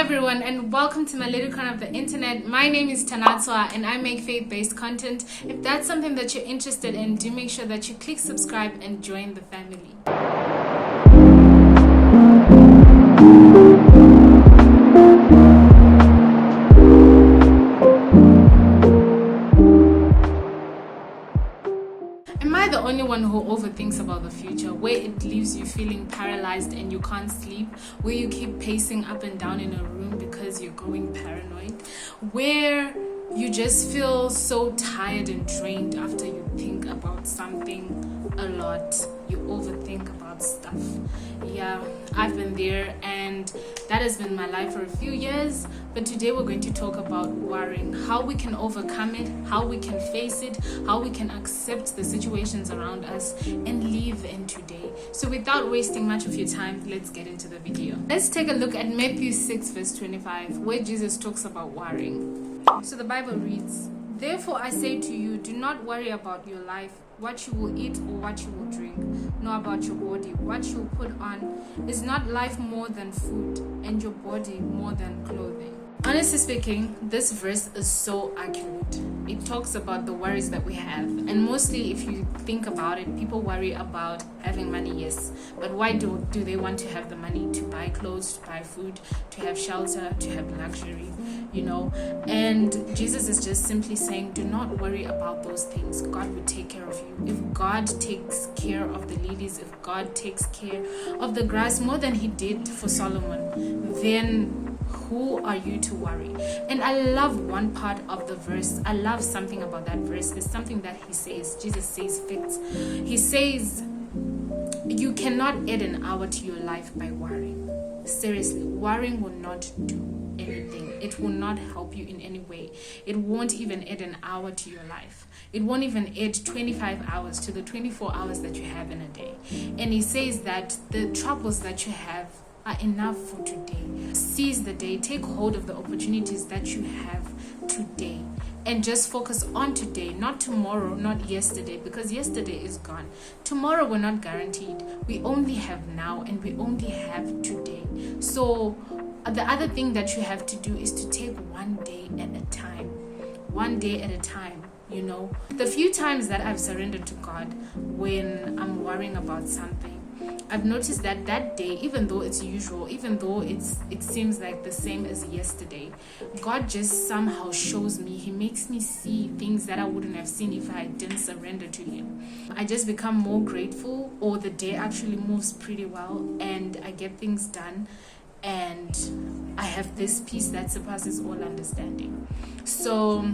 everyone, and welcome to my little corner of the internet. My name is Tanatswa and I make faith-based content. If that's something that you're interested in, do make sure that you click subscribe and join the family. Am I the only one who overthinks about the future, where it leaves you feeling paralyzed and you can't sleep, where you keep pacing up and down in a room because you're going paranoid, where you just feel so tired and drained after you think about something a lot, you overthink about stuff? Yeah, I've been there, and that has been my life for a few years. But today we're going to talk about worrying, how we can overcome it, how we can face it, how we can accept the situations around us and live in today. So without wasting much of your time, let's get into the video. Let's take a look at Matthew 6 verse 25, where Jesus talks about worrying. So the Bible reads, "Therefore I say to you, do not worry about your life, what you will eat or what you will drink, nor about your body, what you will put on. Is not life more than food, and your body more than clothing?" Honestly speaking, this verse is so accurate. It talks about the worries that we have, and mostly if you think about it, people worry about having money, yes, but why do they want to have the money? To buy clothes, to buy food, to have shelter, to have luxury, and Jesus is just simply saying, do not worry about those things. God will take care of you. If God takes care of the lilies, if God takes care of the grass more than he did for Solomon, then who are you to worry? And I love one part of the verse. I love something about that verse. There's something that he says, Jesus says fits. He says, you cannot add an hour to your life by worrying. Seriously, worrying will not do anything. It will not help you in any way. It won't even add an hour to your life. It won't even add 25 hours to the 24 hours that you have in a day. And he says that the troubles that you have are enough for today. Seize the day. Take hold of the opportunities that you have today. And just focus on today, not tomorrow, not yesterday, because yesterday is gone. Tomorrow we're not guaranteed. We only have now, and we only have today. So the other thing that you have to do is to take one day at a time. One day at a time. The few times that I've surrendered to God when I'm worrying about something, I've noticed that day, even though it's usual, even though it seems like the same as yesterday, God just somehow shows me. He makes me see things that I wouldn't have seen if I didn't surrender to him. I just become more grateful, or the day actually moves pretty well, and I get things done, and I have this peace that surpasses all understanding. So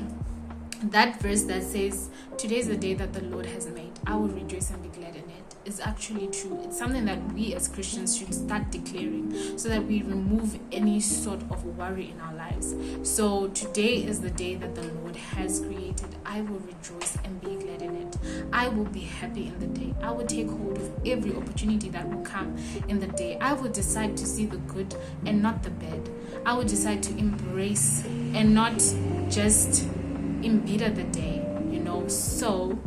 that verse that says, today is the day that the Lord has made, I will rejoice and be glad in it, is actually true. It's something that we as Christians should start declaring, so that we remove any sort of worry in our lives. So today is the day that the Lord has created. I will rejoice and be glad in it. I will be happy in the day. I will take hold of every opportunity that will come in the day. I will decide to see the good and not the bad. I will decide to embrace and not just embitter the day, So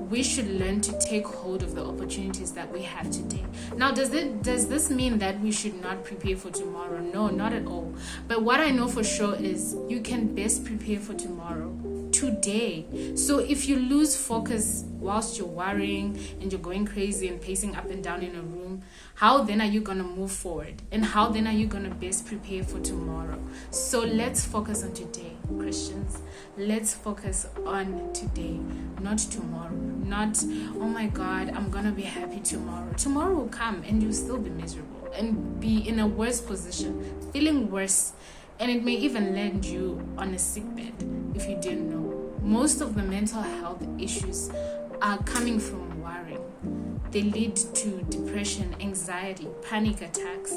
we should learn to take hold of the opportunities that we have today. Now, does this mean that we should not prepare for tomorrow? No, not at all. But what I know for sure is you can best prepare for tomorrow today. So if you lose focus whilst you're worrying and you're going crazy and pacing up and down in a room, how then are you going to move forward? And how then are you going to best prepare for tomorrow? So let's focus on today, Christians. Let's focus on today, not tomorrow. Not, oh my God, I'm going to be happy tomorrow. Tomorrow will come and you'll still be miserable and be in a worse position, feeling worse. And it may even land you on a sick bed if you didn't know. Most of the mental health issues are coming from worrying. They lead to depression, anxiety, panic attacks.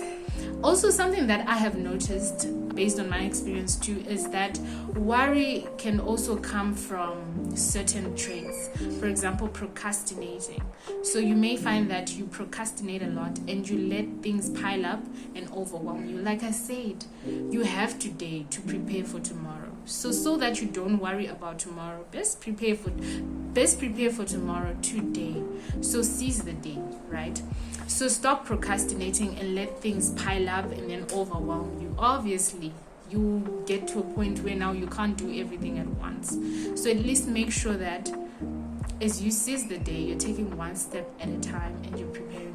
Also, something that I have noticed based on my experience too is that worry can also come from certain traits. For example, procrastinating. So you may find that you procrastinate a lot and you let things pile up and overwhelm you. Like I said, you have today to prepare for tomorrow. so that you don't worry about tomorrow. Best prepare for tomorrow today. So seize the day, right? So stop procrastinating and let things pile up and then overwhelm you. Obviously, you get to a point where now you can't do everything at once. So at least make sure that as you seize the day, you're taking one step at a time and you're preparing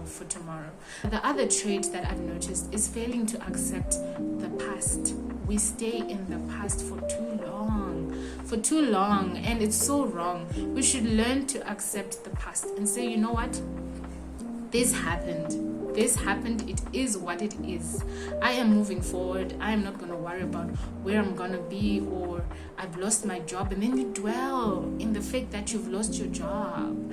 for tomorrow. The other trait that I've noticed is failing to accept the past. We stay in the past for too long, and it's so wrong. We should learn to accept the past and say, you know what? This happened, it is what it is. I am moving forward. I am not going to worry about where I'm going to be, or I've lost my job. And then you dwell in the fact that you've lost your job.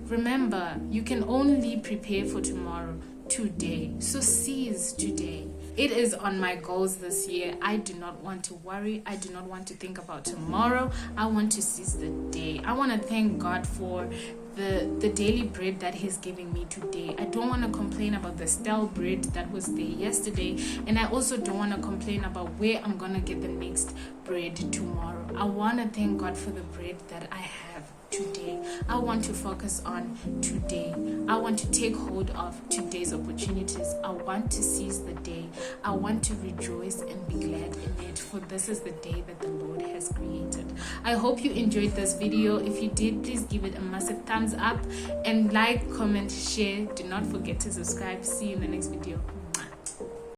Remember, you can only prepare for tomorrow today. So seize today. It is on my goals this year. I do not want to worry. I do not want to think about tomorrow. I want to seize the day. I want to thank God for the daily bread that he's giving me today. I don't want to complain about the stale bread that was there yesterday, and I also don't want to complain about where I'm gonna get the next bread tomorrow. I want to thank God for the bread that I have today. I want to focus on today. I want to take hold of today's opportunities. I want to seize the day. I want to rejoice and be glad in it, for this is the day that the Lord has created. I hope you enjoyed this video. If you did, please give it a massive thumbs up and like, comment, share. Do not forget to subscribe. See you in the next video.